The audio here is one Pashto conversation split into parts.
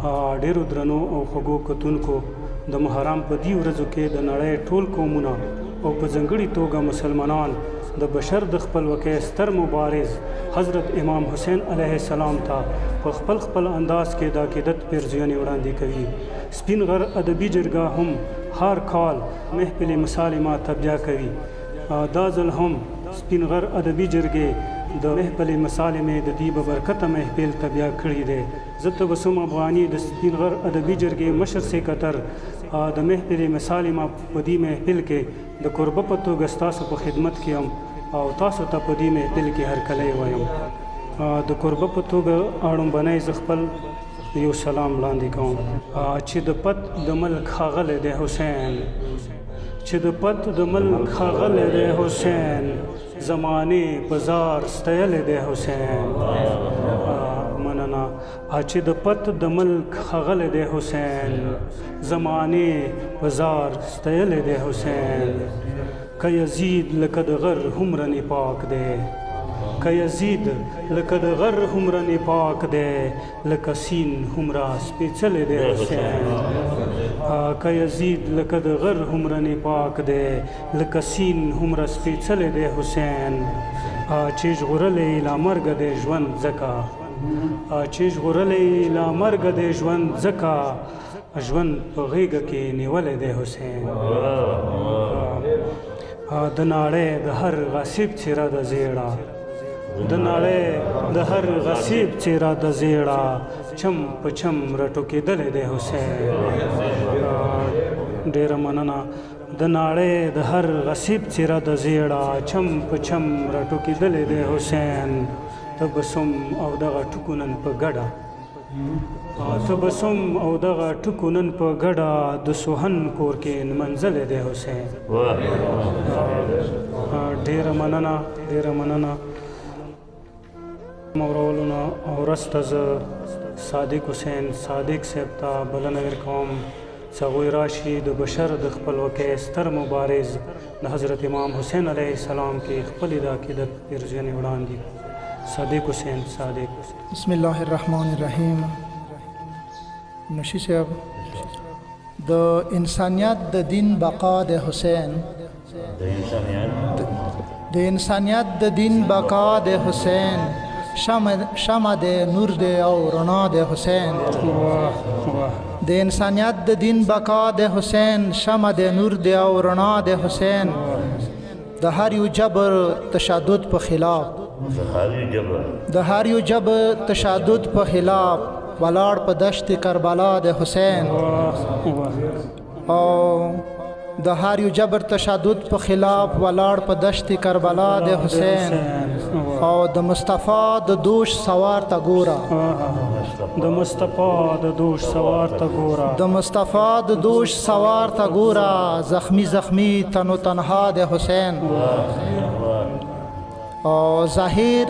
ډیرو درنو او خوږو کتونکو د محرم په دې ورځو کې د نړۍ ټول قومونه او په ځانګړې توګه مسلمانان د بشر د خپلواکۍ ستر مبارز حضرت امام حسین علیه السلام ته په خپل انداز کې د عقیدت پیرزویانې وړاندې کوي. سپین غر ادبي جرګه هم هر کال محفل مسالمه تبیا کوي. دا ځل هم سپین غر ادبي جرګې د محفل مسالمې د دې ببرکته محفل تبیا کړی دی. زه تبسم افغاني د سپین غر ادبي جرګې مشر سیکرټر د محفل مسالمه په دې محفل کې د قربه په توګه ستاسو په خدمت کې یم او تاسو ته په دې محفل کې هرکلی وایم. د قربه په توګه اړومبنی زه خپل یو سلام وړاندې کوم چې د پت د ملک ښاغلی دی حسین، چې د پت د ملک ښاغلی دی حسین، زمانې په زار ستیلی دی حسین. مننه. چې د پت د ملک ښاغلی دی حسین، زمانې په زار ستیلی دی حسین. که یزید لکه د غر هومره پاک دی، که یزید لکه د غر هومره پاک دی، لکه سین هومره سپېڅلی دی حسین. که یزید لکه د غر هومره پاک دی، لکه سین هومره سپېڅلی دی حسین. چې ژغورلی لا مرګه دی ژوند ځکه، چې ژغورلی لا مرګه دی ژوند ځکه، ژوند په غېږه کې نیولی دی حسین. د نړۍ د هر غصیب څېره د زیړه، د نړۍ د هر غصیب څېره د زیړه، چم په چم راټوکېدلی دی حسین. ډېره مننه. د نړۍ د هر غصیب څېره د زیړه، چم په چم راټوکېدلی دی حسین. تبسم او دغه ټکو نن په ګډه، تبسم او دغه ټکو نن په ګډه د سوهن کور کې نمنځلی دی حسین. ډېره مننه، ډېره مننه. مورولونه او وروسته زه صادق حسین صادق صاحب ته بلنه ورکوم چې هغوی راشي د بشر د خپلواکۍ ستر مبارز د حضرت امام حسین علیه السلام کې خپلې د عقیدت پیرزویانې وړاندې. صادق حسین. صادق. بسم الله الرحمن الرحیم. نشی صاحب، د انسانیت د دین بقا د حسین، د انسانیت د دین بقا د حسین، شمع د نور د او رڼا د حسین. د انسانیت د دین بقا د حسین، شمع د نور د او رڼا د حسین. د هر یو جبر تشدد په خلاف، د هر یو جبر تشدد په خلاف ولاړ په دشت کربلا د حسین. او د هر یو جبر تشدد په خلاف ولاړ په دشت کربلا د حسین. او د مصطفی د دوش سوار ته ګوره، د مصطفی د دوش سوار ته ګوره، د مصطفی د دوش سوار ته ګوره، زخمی زخمی تنو تنها د حسین. او ظاهر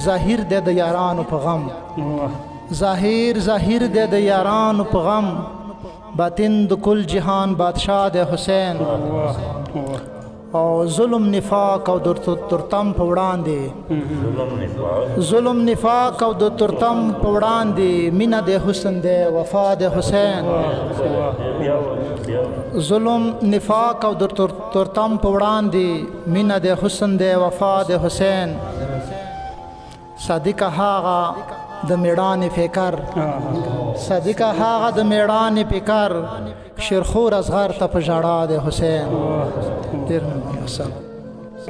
ظاهر د یارانو په غم، ظاهر ظاهر د یارانو په غم، باطن د کل جهان بادشاہ د حسین. او ظلم نفاق او د ترتم په وړاندې، ظلم نفاق او د ترتم په وړاندې، مینه د حسن د وفا د حسین. ظلم نفاق او د ترتم په وړاندې، مینه د حسن د وفا د حسین. صادق هغه د میړانې فکر، صادق هغه د میړانې فکر، شیرخور اصغر ته په ژړا د حسین. ډېر مننه.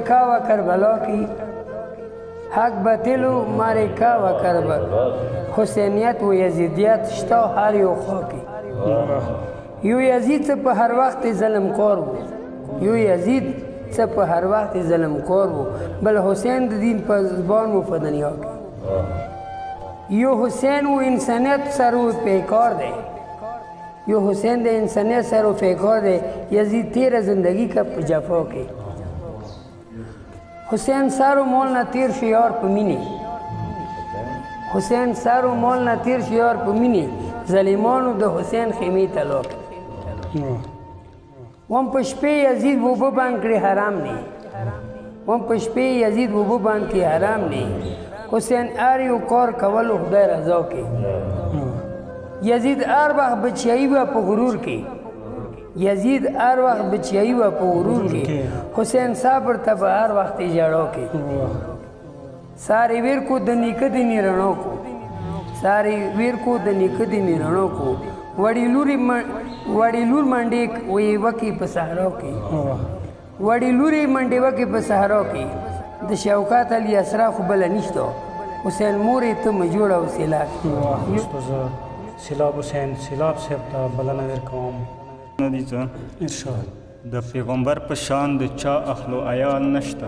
کاوه کربلا کی حق باطلو مارے کاوه کربلا، حسینیت و یزیدیت شتا هر یو خوا کی. یو یزید څه په هر وخت ظلم کور و، یو یزید څه په هر وخت ظلم کور و، بل حسین د دین په زبان و په دنیا کی. یو حسین و انسانیت سر و پیکار دے، یو حسین د انسانیت سر و پیکار دے، یزید تیر زندگی کا جفا کے. حسین سر و مول نہ تیر شیار پمینی، حسین سر و مول نہ تیر شیار پمینی، ظالمانو د حسین خیمی تلوک. وم پشپے یزید بوبو بان کړي حرام نه، وم پشپے یزید بوبو بان کی حرام نه. حسین آریو کار کولو خدای رضا کې، یزید هر وخت بچیایی و په غرور کې یزید هر وخت بچیایی و په غرور کې حسین صابر ته به هر وخت اجاړو کې سارے ویر کو د نیکه د نیرڼو کو سارے ویر کو د نیکه د نیرڼو کو وړي لور منډې وې وکی په صحرا کې وړي لوري منډې وکی په صحرا کې د شوکات علي اسرا خو بل نشته حسین مورې ته مجوړه او سیلاب سیلاب حسین سیلاب صاحب ته بلنه ورکوم ندی څه ارشاد د پیغمبر په شان د چا اخلو عیال نشته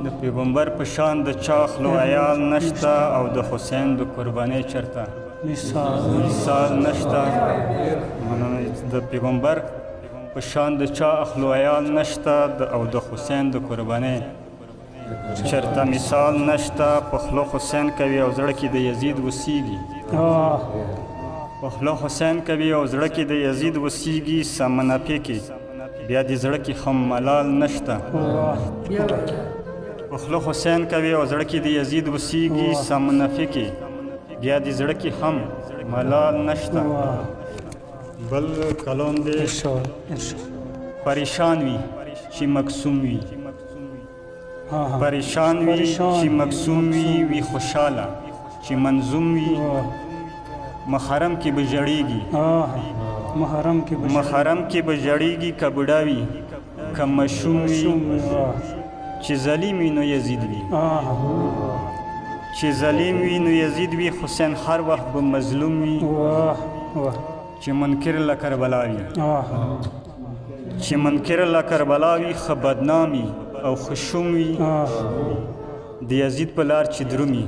د پیغمبر په شان د چا اخلو عیال نشته او د حسین د قربانۍ چرته مثال نشته د پیغمبر په شان د چا اخلو عیال نشته او د حسین د قربانۍ چرته مثال نشته په خلو حسین کوي او زړه کې د یزید وسیږي په خلو حسین کوي او زړه کې د یزید وسیږي سمنافې کې بیا د زړه کې خم ملال نشته په خلو حسین کوي او زړه کې د یزید وسیږي سمنافې کې بیا د زړه کې خم ملال نشته بل کلام دی پریشان وي چې مقسوم وي پریشان وي چې مقسوم وي خوشحاله چې منظوم وي محرم کې به ژړېږي محرم کې به ژړېږي که بوډا وي که مشوم وي چې ظلیم وي نو یزید وي چې ظلیم وي نو یزید وي حسین هر وخت به مظلوم وي چې منکر له کربلا وي چې منکر له کربلا وي ښه بدنامي او خشوم وي د یزید په لار چې درومي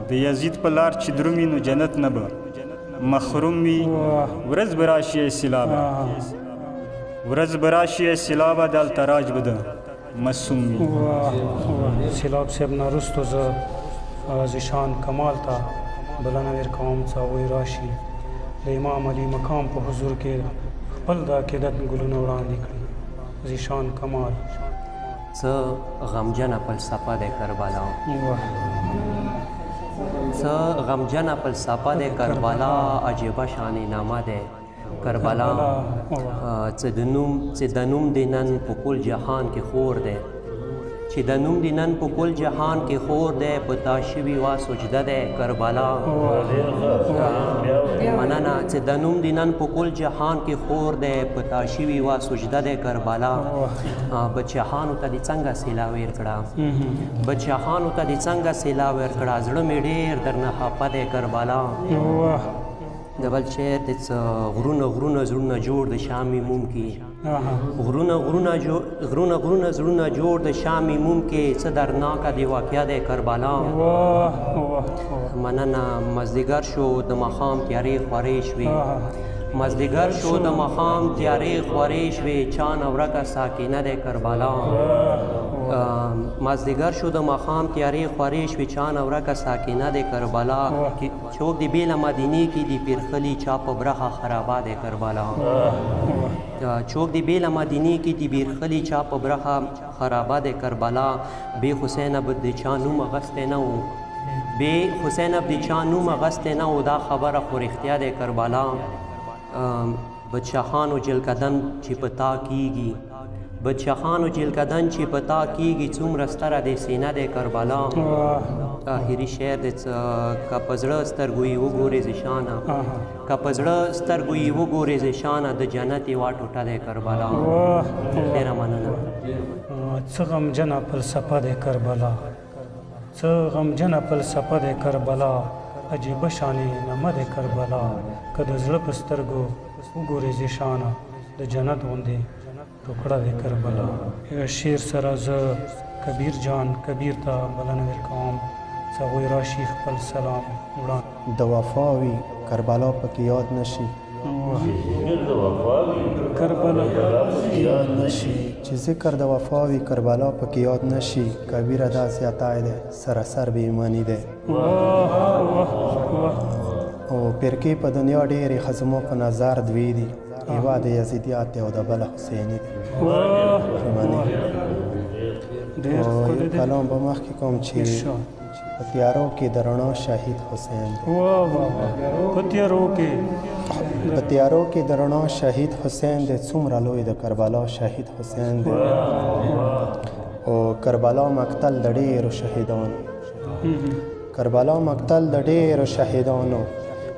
د یزید په لار چې درومي نو جنت نه به محروم وي ورځ به راشي سیلابه ورځ به راشي سیلابه دلته راج به ده مسوم وي سیلاب صاحب نه وروستو زه زیشان کمال ته بلنه ورکوم څه هغوی راشي د امام علي مقام په حضور کې خپل د عقیدت ګلونه وړاندې کړي زیشان کمال څه غمجنه فلسفه د کربلا څه غمجنه فلسفه د کربلا عجیبه شان نامه ده کربلا څه د نوم د نن په کل جهان کې خور ده چې د نوم د نن په کل جهان کې خور ده په تا شوي وا سجده ده کربلا مننه چې د نوم د نن په کل جهان کې خور ده په تا شوي وا سجده ده کربلا بچیانو ته دې څنګه سیلا ورکړه بچیانو ته دې څنګه سیلا ورکړه زړه مې ډېر درنه خفه ده کربلا د بل شعر د غرونه زړونه جوړ د شامي موم کې غرونه زړونه جوړ د شامي موم کې څه درناکه دی واقعه د کربلا مننه مازدیګر شو د ماښام تیارې خورې شوې مازدیګر شو د ماښام تیارې خورې شوې چانه ورکه ساکینه د کربلا مازدیګر شو د ماښام تیارې خورې شوې چانه ورکه ساکینه د کربلا چوک د بیله مدینې کې د پیرخلي چا په برخه خرابه د کربلا چوک د بیله مدینې کې د پیرخلي چا په برخه خرابه د کربلا بې حسین به د چا نوم اغستی نه و بې حسین به د چا نوم اغستی نه و دا خبره خو رښتیا د کربلا بادشاهانو جلکدن چې په تا کیږي بادشاهانو جلکدن چې په تا کیږي څومره ستره د سینه د کربلا آخري شعر د که په زړه سترګو یې وګورې زیشانه که په زړه سترګو یې وګورې زیشانه د جنت یوه ټوټه د کربلا ډېره مننه څه غمجنه فلسفه د کربلا څه غمجنه فلسفه د کربلا عجیبه شانې نامه د کربلا که د زړه په سترګو وګورې زیشانه د جنت غوندې ټوکړه د کربلا شعر سره زه کبیر جان کبیر ته بلنه ورکوم څه هغوی راشي خپل سلام وړاندې د وفا وي کربلا پکې یاد نشي کربلا یاد نشي چې ذکر د وفا وي کربلا پکې یاد نشي کبیره دا زیاتی دی سراسر بې ایماني دی او پیرکې په دنیا ډېرې ښه زما په نظر دوې دي یوه د یزیدیات دی او د بله حسیني دی یو کلام به مخکې کوم چې په تیارو کې د رڼا شهید حسین دی. په تیارو کې په تیارو کې د رڼا شهید حسین دی. څومره لوی د کربلا شهید حسین دی. او کربلا مقتل د ډېرو شهیدانو، کربلا مقتل د ډېرو شهیدانو،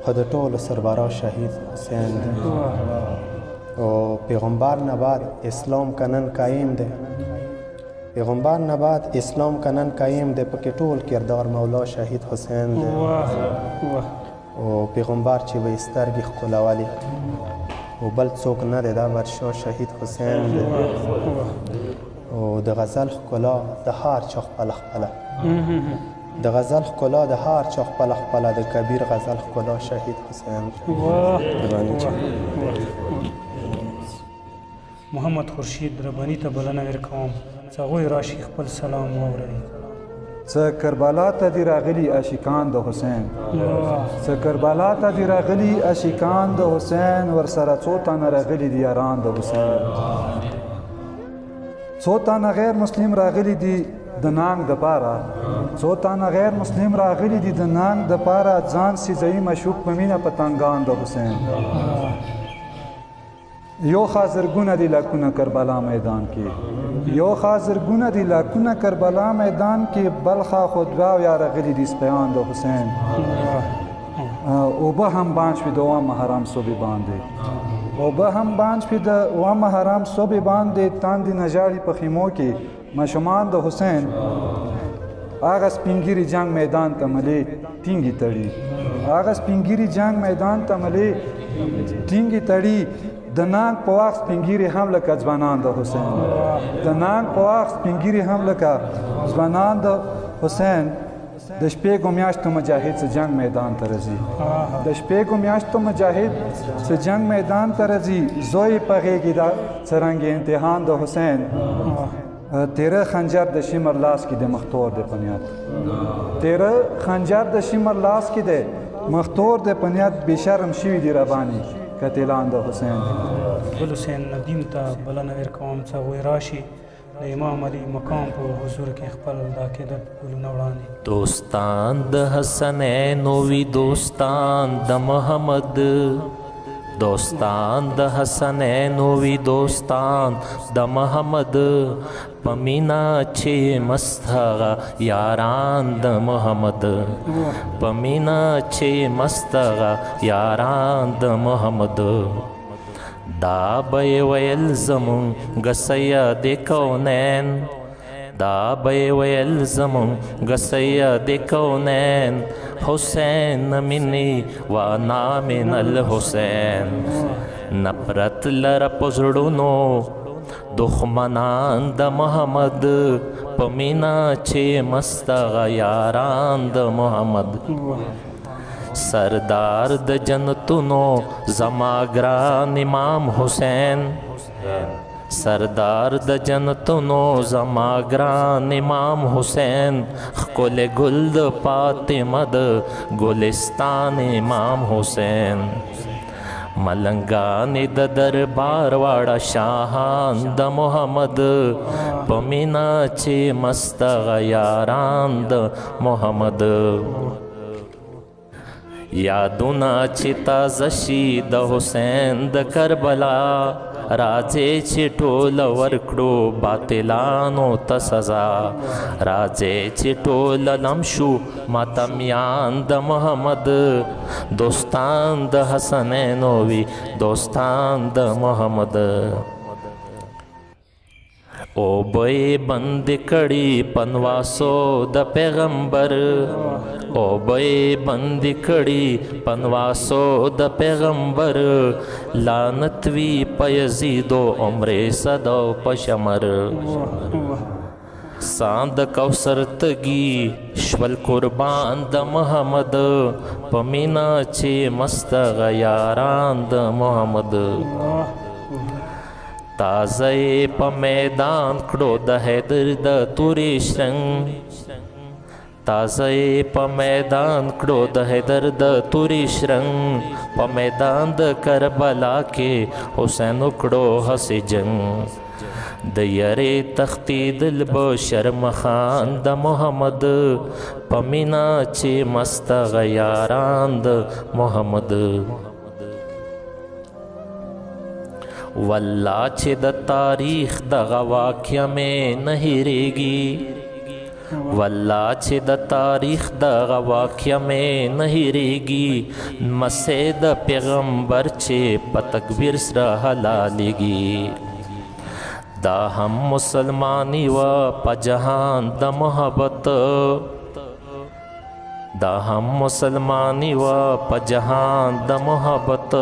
خو د ټولو سربرا شهید حسین دی. او پیغمبر نه بعد اسلام کنن قایم دی. پیغمبر نه بعد اسلام کنن قایم دی. پکې ټول کردار مولا شهید حسین دی. او پیغمبر چې به سترګې ښکلولې او بل څوک نه دی، دا ورشا شهید حسین دی. او د غزل ښکلا د هر چا خپله خپله، د غزل ښکلا د هر چا خپله خپله، د کبیر غزل ښکلا شهید حسین دی. محمد خورشید رباني ته بلنه ورکوم چې هغوی راشي خپل سلام واوروي. څه کربلا ته دي راغلي عاشقان د حسین، څه کربلا ته دي راغلي عاشقان د حسین، ورسره څو تنه راغلي دي یاران د حسین، څو تنه غیر مسلم راغلي دي د ننګ دپاره، څو تنه غیر مسلم راغلي دي د ننګ دپاره، ځان سیزوي مشوق په مینه پتنګان د حسین. یو خازرګونه دي لاکونه کربلا میدان کې، یو خازرګونه دي لاکونه کربلا میدان کې، بلخا خودوا یا راغلي دي سپیان د حسین. اوبه هم بانج شوي د وامه حرام صوبې باندې، اوبه هم بانج شوي د وامه حرام صوبې باندې، تاندې نژاړي په خیمو کې ماشومان د حسین. هغه سپینګیري جنگ میدان ته ملې ټینګې تړي، هغه سپینګیري جنگ میدان ته ملې ټینګې تړي، د ننګ په وخت سپینګیري هم لکه ځوانان د حسین، د ننګ په وخت سپینګیري هم لکه ځوانان د حسین. د شپږو میاشتو مجاهد څه جنگ میدان ته راځي، د شپږو میاشتو مجاهد څه جنگ میدان ته راځي، زوی په غېږې د څرنګې امتحان د حسین. تیره خنجر د شمر لاس کې د مختور د پنیات، تیره خنجر د شمر لاس کې د مختور د پنیات، بې شرم شوي دي رباني قتلان د حسین. ګل حسین ندیم ته بلنه ورکوم چې هغوی راشي د امام علی مقام په حضور کې خپل د عقیدت ګلونه وړاندې. دوستان د حسنین وي دوستان د محمد، دوستان د حسنین وي دوستان د محمد، پمینا چې مست هغه یاران د محمد، پمینا چې مست هغه یاران د محمد. دا به ویل زمونږ سید کونین، دا به ویل زمونږ سید کونین، حسین منی و انا من الحسین. نفرت لره په زړونو دښمنان د محمد، په مینا چې مست هغه یاران د محمد. سردار د جنتونو زما ګران امام حسین، سردار د جنتونو زما ګران امام حسین، ښکلی ګل د فاطمه د ګلستان امام حسین. ملنګانې د دربار واړه شاهان د محمد، په مینا چې مست هغه یاران د محمد. یادونه چې تازه شي د حسین د کربلا، راځي چې ټوله ورکړو باطلانو ته سزا، راځي چې ټوله لم شو ماتمیان د محمد، دوستان د حسنینو وي دوستان د محمد. او به بند کړي پنواسو د پیغمبر، او به بند کړي پنواسو د پیغمبر، لعنت وی په یزید او عمر صدو په شمر. ساند کوثر تګي شول قربان د محمد، په مینا چې مست هغه یاران د محمد. تازه په میدان کړو د حیدر د تورې شرنګ، تازه په میدان کړو د حیدر د تورې شرنګ، په میدان د کربلا کې حسین وکړو هسې جنګ. د یری تختیدل به شرمخان د محمد پمینا چې مستغ یاران د محمد والله چې د تاریخ دغه واقعه مې نه هېرېږي والله چې د تاریخ دغه واقعه مې نه هېرېږي مسیح د پیغمبر چې په تکبیر سره حلالېږي دا هم مسلمانی و په جهان د محبت دا هم مسلمانی و په جهان د محبت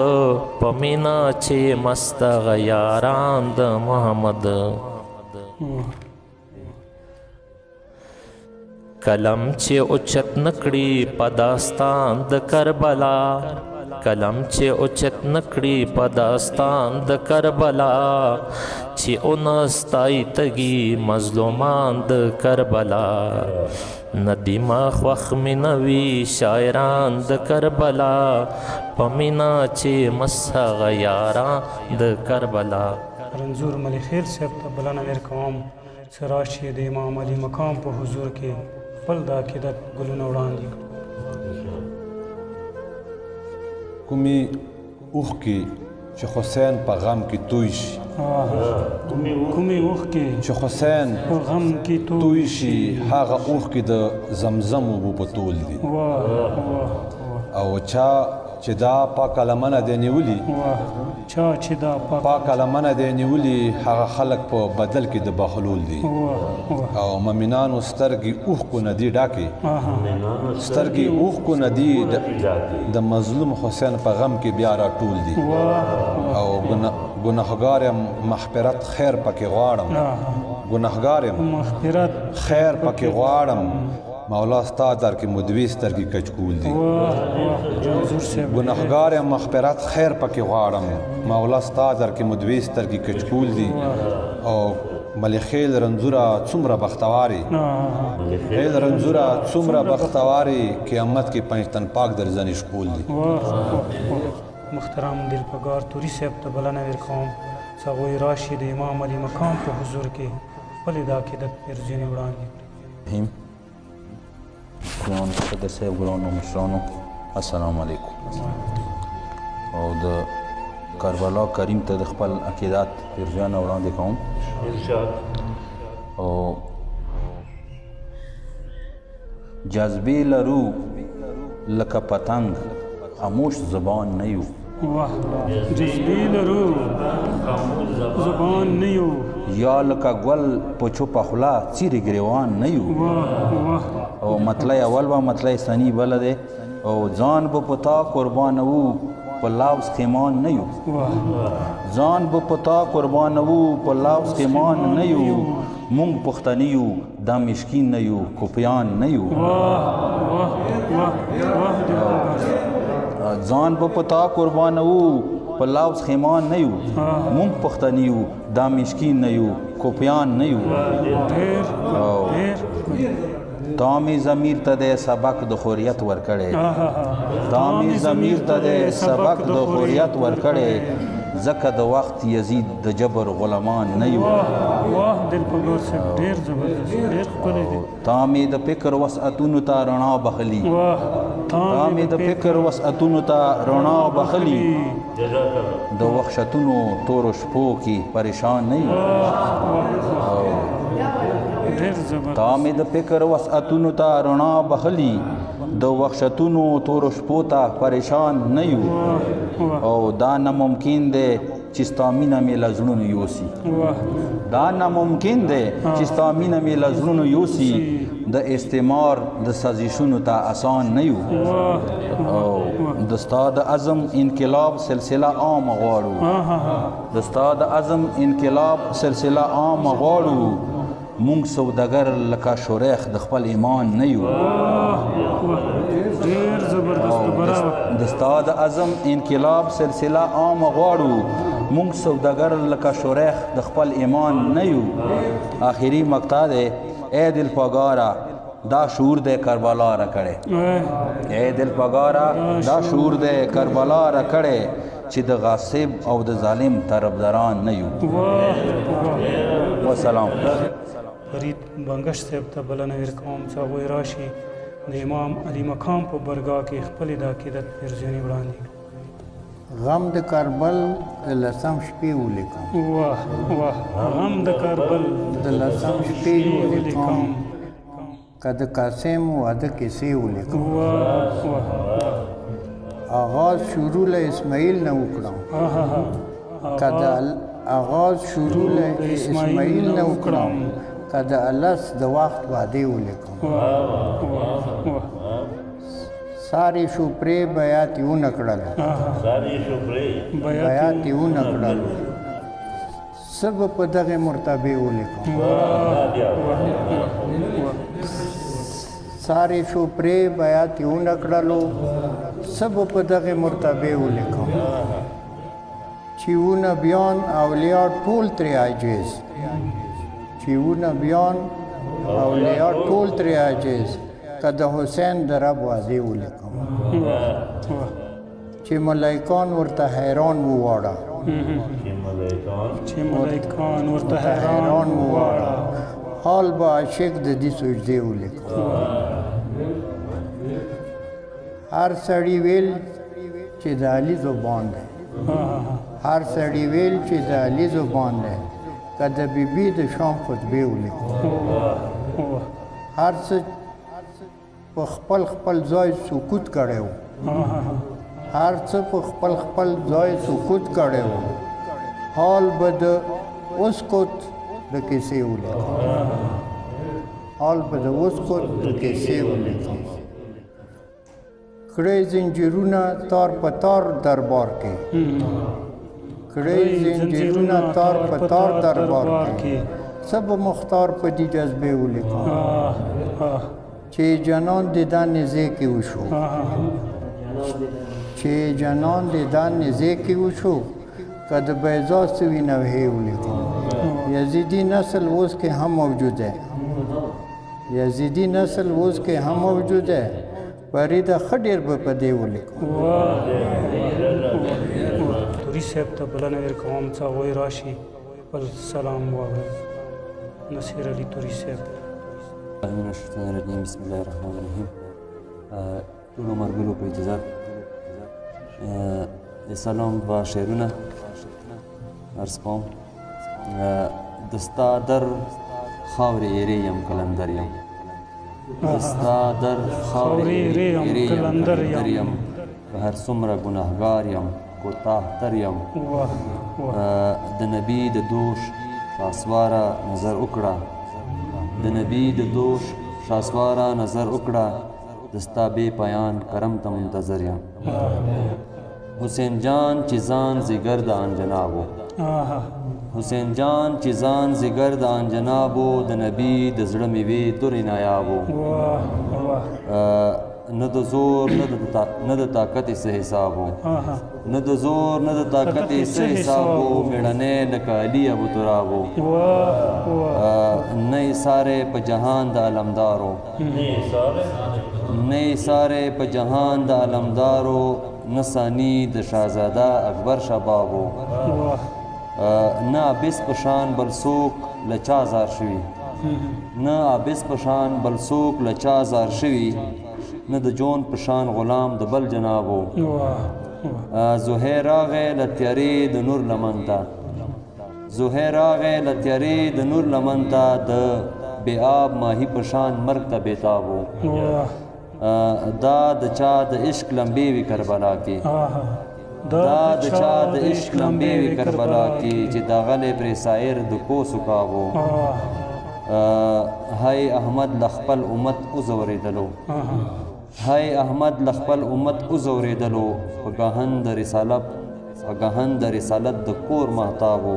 په مینا چې مستغ یاران د محمد کلم چې اوچت نکړي په داستان د کربلا کلم چې اوچت نکړي په داستان د کربلا چې اونستای تګي مظلومان د کربلا ندیما خوخ منوی شاعران د کربلا پمینا چې مسغ یاران د کربلا رنځور ملي خیر صاحب ته بلنه ورکوم چې راشي د امام علي مقام په حضور کې خپل د عقیدت ګلونه وړاندې کومې اوښکې چې حسین په غم کې توی شي کومې اوښکې چې حسین په غم کې توی شي هغه اوښکې د زمزم اوبو په تول دي او چا چې دا پاکه لمنه دی نیولي چا چې دا پاکه لمنه دی نیولي هغه خلک په بدل کې د بخلول دي او مؤمنانو سترګې اوښکو نه دي ډاکې سترګې اوښکو نه دي د مظلوم حسین په غم کې بیا راټول دي او ګناهګار یم مغفرت خیر پکې غواړم ګناهګار یم مغفرت خیر پکې غواړم مولا ستا در کې مدوي سترګې کچکول دي ګناهګار یم مغفرت خیر پکې غواړم مولا ستا در کې مدوي سترګې کچکول دي او ملخیل رنځوره څومره بختواري خیل رنځوره څومره بختواري قیامت کې پنځ تن پاک در ځنې شکول دي محترم دلپګار توري صاحب ته بلنه ورکوم چې هغوی راشي د امام علي مقام په حضور کې خپلې د عقیدت پیرزینې وړاندې کړي ګرانو صدر صاحب ګرانو مشرانو السلام علیکم او د کربلا کریم ته د خپل عقیدت پیرزیانه وړاندې کوم او جذبې لرو لکه پتنګ خاموش زبان نه یو جذبې لرو زبان نه یو یا لکه ګل په چوپه خوله څیرې ګریوان نه یو او مطلع اول و مطلع ثانی بل دی او ځان به په تا قربانوو په لفظ خیمان نه یو ځان به په تا قربانوو په لفظ خیمان نه یو مونږ پښتني یو دا مشکین نه یو کوپیان نه یو ځان به په تا قربانوو په لفظ خیمان نه یو مونږ پښتني یو دا مشکین نه یو کوپیان نه یو تامی ضمیر ته د سبق د خوریت ورکړی تامی ضمیر ته د سبق د خوریت ورکړی ځکه د وخت یزید د جبر غلامان نه یو تامی د فکر وسعتونو ته رڼا بخلي تامی د فکر وسعتونو ته رڼا بخلي د وحشتونو تورو شپو کې پریشان نه یو تامی د فکر وسعتونو ته رڼا بخلي د وحشتونو تورو شپو ته پریشان نه یو او دا ناممکن دی چې ستا مینه مې له زړونو یوسي دا ناممکن دی چې ستا مینه مې له زړونو یوسي د استعمار د سازشونو ته آسان نه یو او د ستا د عزم انقلاب سلسله عام غواړو د ستا د عزم انقلاب سلسله عام غواړو مونږ سوداګر لکه شوریخ د خپل ایمان نه یو د ستا د عزم انقلاب سلسله عام غواړو مونږ سوداګر لکه شوریخ د خپل ایمان نه یو آخري مقطع دی اے دل پګاره دا شعور دی کربلا را کړی اے دل پګاره دا شعور دی کربلا را کړی چې د غاصب او د ظالم طرفداران نه یو. وسلام. فرید بنګش صاحب ته بلنه ورکوم چې هغوی راشي د امام علي مقام په برګاه کې خپلې د عقیدت پیرزیاني وړاندې کړي. غم د کربل د لسم شپې ولیکم. واه واه غم د کربل د لسم شپې ولیکم که د قاسم واده کیسې ولیکم. واه واه آغاز شروع له اسماعیل نه وکړم که د آغاز شروع له اسماعیل نه وکړم که د الس د وخت وعدې ولیکم. ساری شو پرې بیات یې ونه کړلو بیات یې ونه کړلو څه به په دغې مرتبې ولیکم. ساری شو پرې بیات یې ونه کړلو څه به په دغې مرتبې ولیکم. چې ونه بیان اولیا ټول ترې عاجز چې ونه بیان اولیا ټول ترې عاجز که د حسین د رب وعدې ولیکم. چې ملایکان ورته حیران وواړه چې ملایکان ورته حیران وواړه حال به عاشق د دې سجدې ولیکم. هر سړي ویل چې د علي زبان دی هر سړي ویل چې د علي زبان دی که د بیبي د شام خطبې ولیکم. هر څه په خپل خپل ځای سکوت کړی و هر څه په خپل خپل ځای سکوت کړی و حال به د اسکوت د کیسې ولیکم. حال به د اسکوت د کیسې ولیکم. کړی زنجیرونه تار په تار دربار کې کړی زنجیرونه تار په تار دربار کې سب مختار په دې جذبې ولیکم. چې جنان دیدن نزدې کې وشو چې جنان دیدن نزدې کې وشو که د بیضا سوي نوحې ولیکم. یزیدی نسل اوس کې هم موجود ہے یزیدی نسل اوس کې هم موجود ہے فریده ښه ډېر به په دې ولیکم. توري صاحب ته بلنه ورکوم چې هغوی راشي خپل سلام واوري. نصیر علي توري صاحب. من الشیطان الرجیم. بسم الله الرحمن الرحیم. ټولو ملګرو په اجازه د سلام دوه شعرونه عرض کوم. د ستا در خاورې ایرې یم کلندر یم د ستا در خاورې ایرې یم کلندر یم که هر څومره ګناهګار یم کوتاه تر یم د نبي د دوش شاسواره نظر وکړه د نبی د دوش شاسواره نظر وکړه د ستا بې پایان کرم ته منتظر یم. حسین جان چې ځان زیګر د آن جنابو حسین جان چې ځان زیګر د آن جنابو د نبی د زړه میوې درې نایابو نه د زور نه د طاقت څه حسابو نه د زور نه د طاقت څه حسابو میړنی لکه علي ابو ترابو نه یې سارې په جهان د علمدارو نه یې سارې په جهان د علمدارو نه ثاني د شاهزاده اکبر شبابو نه عابس په شان بل څوک له چا زار شوي نه عابس په شان بل څوک له چا زار شوي نه د جون په شان غلام د بل جنابو زهیر راغی له تیارې د نور لمن ته زهیر راغی له تیارې د نور لمن ته د بې آب ماهي په شان مرګ ته بېتابو دا د چا د عشق لمبې وي کربلا کې دا د چا د عشق لمبې وي کربلا کې چې دغلی پرې سایر د کوسو کابو هی احمد له خپل امت وځورېدلو هی احمد له خپل امت وځورېدلو په ګهن د رسالت د کور محتابو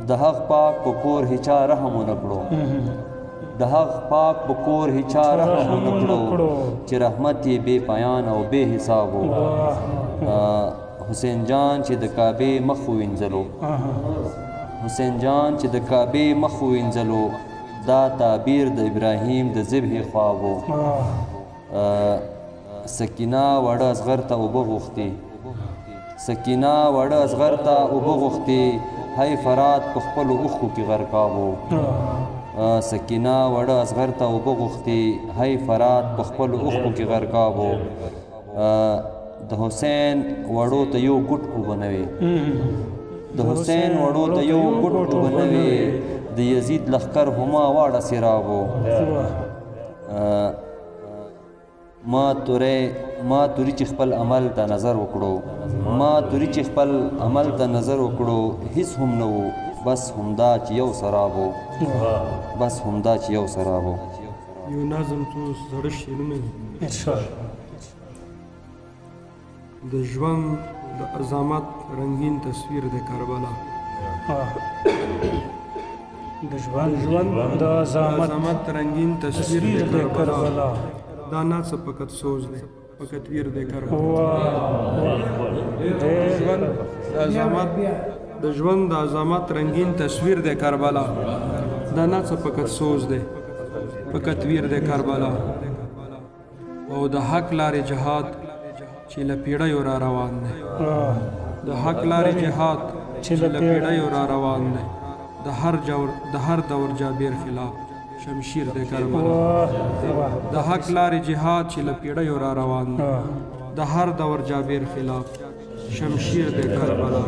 د حق پاک په کور هیچا رحم ونه کړو د حق پاک په کور هیچا رحم ونه کړو چې رحمت یې بې پایان او بې حسابو حسین جان چې د کعبې مخ ووینځلو حسین جان چې د کعبې مخ ووینځلو دا تعبیر د ابراهیم د ذبح خواب و سکینه وړه اصغر ته اوبه غوښتې سکینه وړه اصغر ته اوبه غوښتې هی فرات په خپلو اوښکو کې غرقاب و سکینه وړه اصغر ته اوبه غوښتې هی فرات په خپلو اوښکو کې غرقاب و د حسین وړو ته یو ګوټ اوبه نه وې د حسین وړو ته یو ګوټ اوبه نه وې د یزید لښکر هما واړه سیراب و ما توري چې خپل عمل ته نظر وکړو هیڅ هم نه و بس همدا چې یو سراب و یو نظم څو زړه شعرونه د ژوند د عظمت رنگین تصویر د کربلا د ژوند د عظمت رنگین تصویر د کربلا دا ناڅه فقط سوز دی فقط ویر دی کربلا د ژوند د عظمت رنگین تصویر د کربلا دا ناڅه فقط سوز دی فقط ویر د کربلا او د حق لارې جهاد چې له پیړیو را روان دی د حق لارې جهاد چې له پیړیو را روان دی د هر دور جابر خلاف شمشیر د کربلا د حق لارې جهاد چې له پیړیو را روان دی د هر دور جابر خلاف شمشیر د کربلا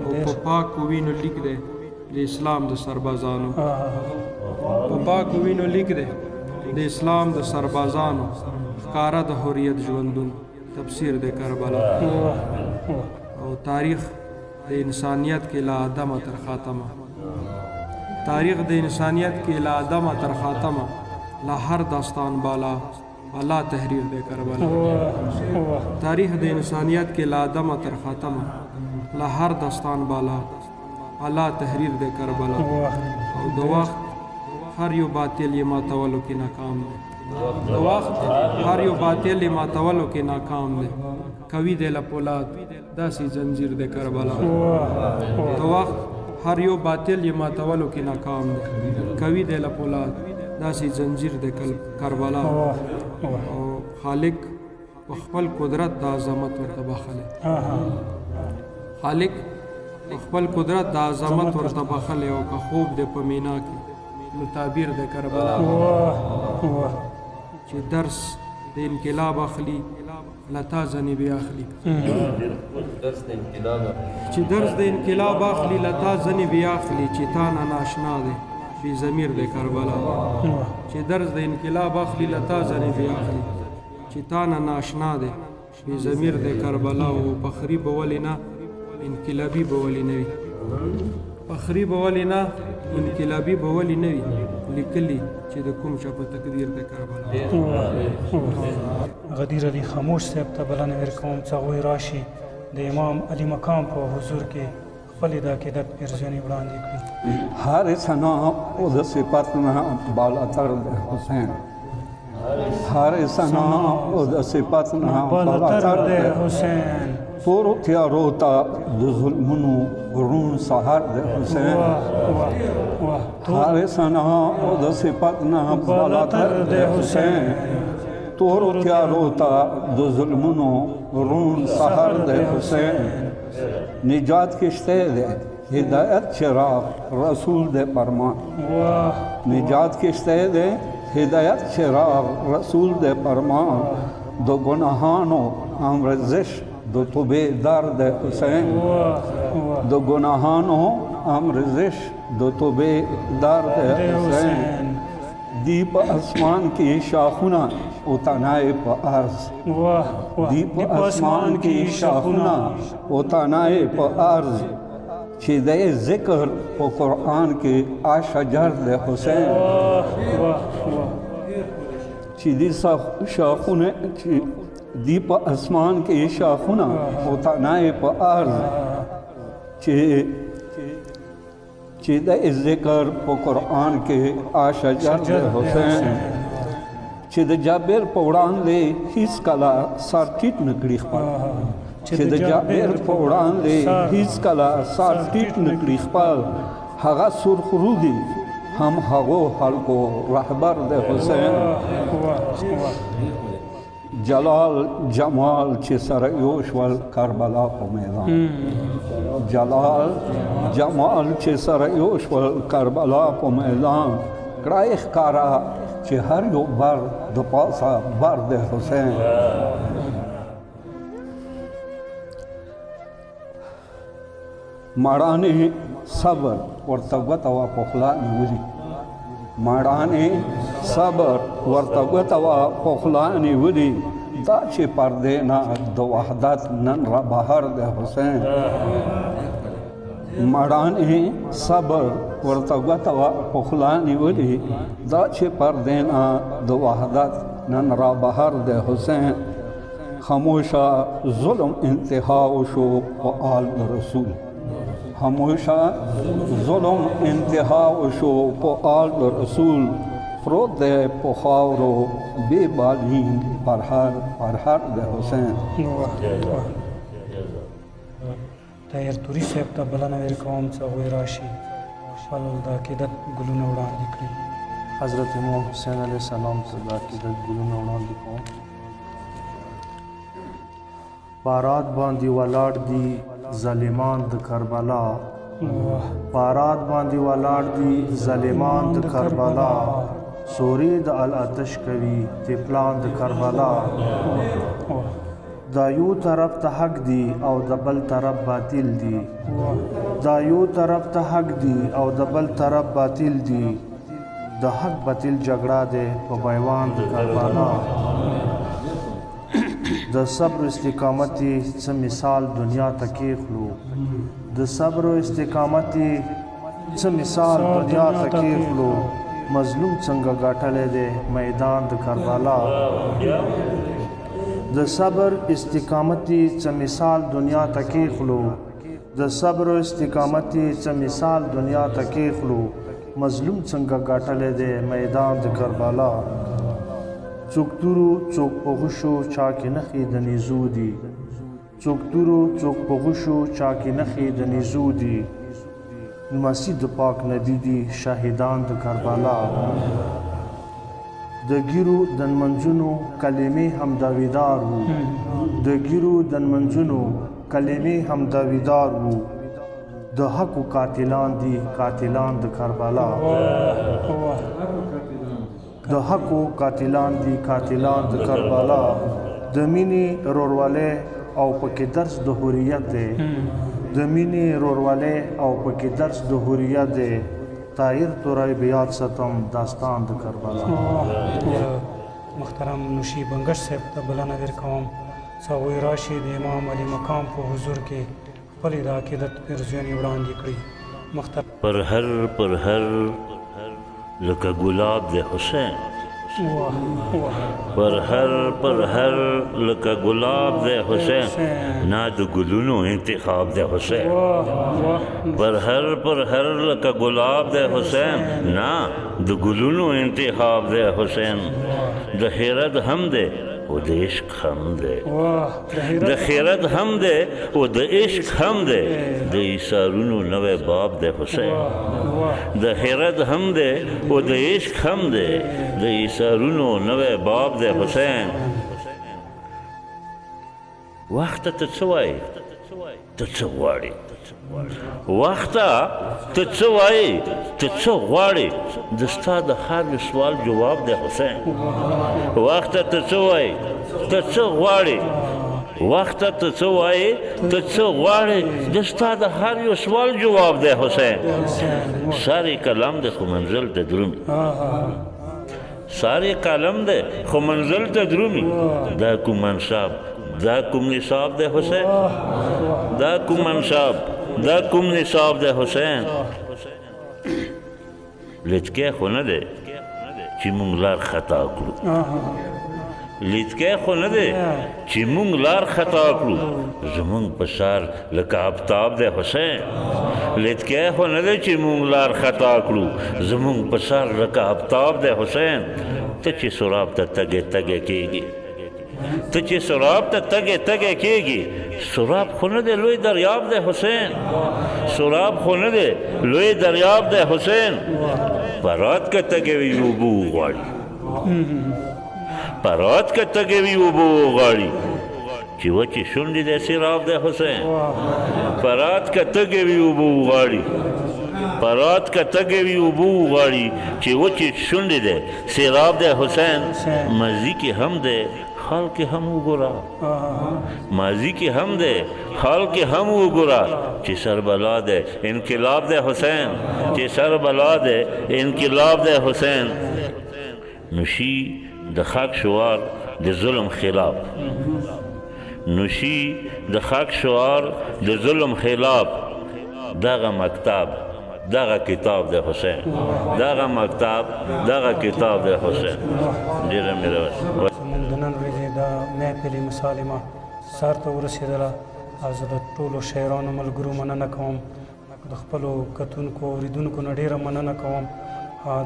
او په پاکو وینو لیک دی د اسلام د سربازانو په پاکو وینو لیک دی د اسلام د سربازانو ښکاره د حریت ژوندون تفسیر د کربلا او تاریخ د انسانیت کې لا آدمه تر خاتمه لا هر داستان بالا اعلی تحریر د کربلا تاریخ د انسانیت کې لا آدمه تر خاتمه لا هر داستان بالا اعلی تحریر د کربلا او د وخت هر یو باطل یې ماتولو کې ناکام دی کوي د لپولاد داسې زنجیر د کربلا د وخت هر یو باطل یې ماتولو کې ناکام دی کوي د لپولاد داسې زنجیر د کربلا او خالق په خپل قدرت د عظمت ورته بخلی او که خوب د په مینا کې نو تعبیر د کربلا چې درس د انقلاب اخلي لتا ځنې بیا اخلي چې تا نه ناشنا دی بې ضمیر د کربلا او فخري به ولې نه انقلابي به ولې نه وي لیکلي چې د کوم چا په تقدیر د کربلا غدیر علی خاموش صاحب ته بلنه ورکوم چې هغوی راشي د امام علی مقام په حضور کې خپل د عقیدت پیرزیانې وړاندې کړي هر ثنا او د صفات نه بالاتر د حسین تورو تیارو ته د ظلمونو غرون سهار د حسین هر ثنا او د صفات نه بالاتر د حسین تورو تیارو ته د ظلمونو غرون سهار د حسین نجات کشته ده هدایت چراغ رسول د فرمان نجات کشته ده هدایت چراغ رسول د فرمان دو گناهانو آمرزش دو توبه در د حسین دو گناهانو آمرزش دو توبه در د حسین دیپ آسمان کی شاخونه او تنای په عرض دیپ آسمان کی شاخونه او تنای په عرض چې د ذکر په قرآن کې آشجر د حسین چې دې شاخونه چې دی په اسمان کې شاخونه او تنای په عرض چې د ذکر په قرآن کې آشجر د حسین چې د جابر په وړاندې هیڅ کله سر ټیټ نه کړي خپل چې د جابر په وړاندې هیڅ کله سر ټیټ نه کړي خپل هغه سرخرو دي هم هغو خلکو رهبر د حسین جلال جمال چې سره یو شول کربلا په میدان جلال جمال چې سره یو شول کربلا په میدان کړای ښکارا چې هر یو بر د پاسه بر د حسین ماړانې صبر ورته ګوته وه په خوله نیولي ماړانې صبر ورته ګوته وه په خوله نیولي دا چې پردې نه د وحدت نن را بهر د حسین ماړانې صبر ورته ګوته وه په خوله نیولي دا چې پردې نه د وحدت نن را بهر د حسین خاموشه ظلم انتها وشو په آل رسول خاموشه ظلم انتها وشو په آل رسول پروت دی په خاورو بې بالین پرهر د حسین طاهر توري صاحب ته بلنه ورکوم چې هغوی راشي خپل د عقیدت ګلونه وړاندې کړي حضرت امام حسین علیه السلام ته د عقیدت ګلونه وړاندې کوم بارات باندې ولاړ دي ظالمان د کربلا بارات باندې ولاړ دي ظالمان د کربلا سوري د الاتش کوي تپلان د کربلا دا یو طرف ته حق دی او د بل طرف باطل دی دا یو طرف ته حق دی او د بل طرف باطل دی د حق باطل جګړه ده په بیوان د کربلا د صبر استقامت څه مثال دنیا ته کېښلو د صبر استقامت څه مثال دنیا ته کېښلو مظلوم څنګه ګاټلی دی میدان د کربلا د صبر استقامت څه مثال دنیا ته کېښلو د صبر استقامت څه مثال دنیا ته کېښلو مظلوم څنګه ګاټلی دی میدان د کربلا څوک تورو څوک په غشو چا کې نښې د نیزو دي څوک تورو څوک په غشو چا کې نښې د نیزو دي لمسی د پاک نبی دي شاهدان د کربلا د ګیرو دنمنځونو کلمې هم داویدار وو د ګیرو دنمنځونو کلمې هم داویدار وو د حقو قاتلان دي قاتلان د کربلا د حقو قاتلان دي قاتلان د کربلا د مینې رورواله او پکې درس د حریت دی د مینې رورواله او پکې درس د حریت دی طاهر تورای بیاد ستم داستان د کربلا محترم نوشي بنگش صاحب ته بلنه ورکوم چې هغوی راشي د امام علی مقام په حضور کې خپلې د عقیدت پیرزیانې وړاندې کړي پر هر لکه گلاب د حسین پر هر لکه گلاب د حسین نه د ګلونو انتخاب د حسین پر هر لکه گلاب د حسین نه د ګلونو انتخاب د حسین د خیرت هم دی او د عشق هم دی د خیرت هم دی او د عشق هم دی د ایثارونو نوی باب د حسین د خیرت هم دی او د عشق هم دی د ایثارونو نوی باب د حسین وخت ته څه وایي ته څه غواړې وخت ته څه وایي ته څه غواړې د ستا د هر سوال جواب د حسین وخت ته څه وایي ته څه غواړې وخت ته څه وایي ته څه غواړې د ستا د هر یو سوال جواب د حسین ساری کلام د خو منزل ته درومي ساری کلم ده خو منزل ته درومي دا کوم منصب دا کوم نصاب د حسین دا کوم منصب دا کوم نصاب د حسین لچکې خو نه دی چې مونږ لار خطا کړو لچکې خو نه دی چې مونږ لار خطا کړو زمونږ په سر لکه آفتاب د حسین لچکې خو نه دی چې مونږ لار خطا کړو زمونږ په سر لکه آفتاب د حسین ته چې سراب ته تګې تګې کېږي ته چې سراب ته تګې تګې کېږي سراب خو نه دی لوی دریاب د حسین سراب خو نه دی لوی دریاب د حسین برات که تګې وي اوبه وغواړي پرات که تگوی و بو غاړي چې وچې شونډې دی سیراب دی حسین پرات که تگوی و بو غاړي پرات که تگوی و بو غاړي چې وچې شونډې دی سیراب دی حسین مزي کې هم دی حال کې هم وګوره ماضي کې هم دی حال کې هم وګوره چې سربلا دی انقلاب دی حسین چې سربلا دی انقلاب دی حسین نوشي د خاک شعار د ظلم خلاف نوشي د خاک شعار د ظلم خلاف دغه مکتب دغه کتاب د حسین دغه مکتب دغه کتاب د حسین ډیره مې زموږ د نن ورځې دا محفل مسالمه سر ته ورسېدله زه د ټولو شاعرانو ملګرو مننه کوم د خپلو کتونکو اورېدونکو نه ډېره مننه کوم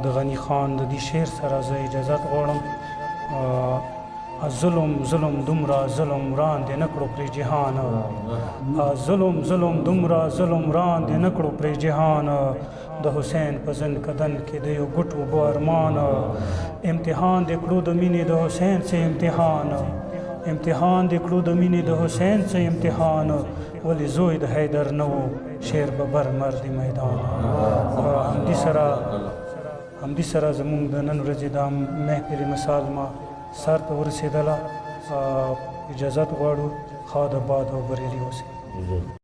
د غني خان د دې شعر سره زه اجازت غواړم ظلم ظلم دومره ظلم وړاندې نه کړو پرې جهان ظلم ظلم دومره ظلم وړاندې نه کړو پرې جهان د حسین په زند کدن کې د یو ګټ اوبو ارمان امتحان دې کړو د مینې د حسین څه امتحان امتحان دې کړو د مینې د حسین څه امتحان ولې زوی د حیدر نه و شعر به بر مرد میدان همدې سره زموږ د نن ورځې دا محفل مسالمه سر ته ورسېدله اجازت غواړو ښاد آباد او بریالي اوسئ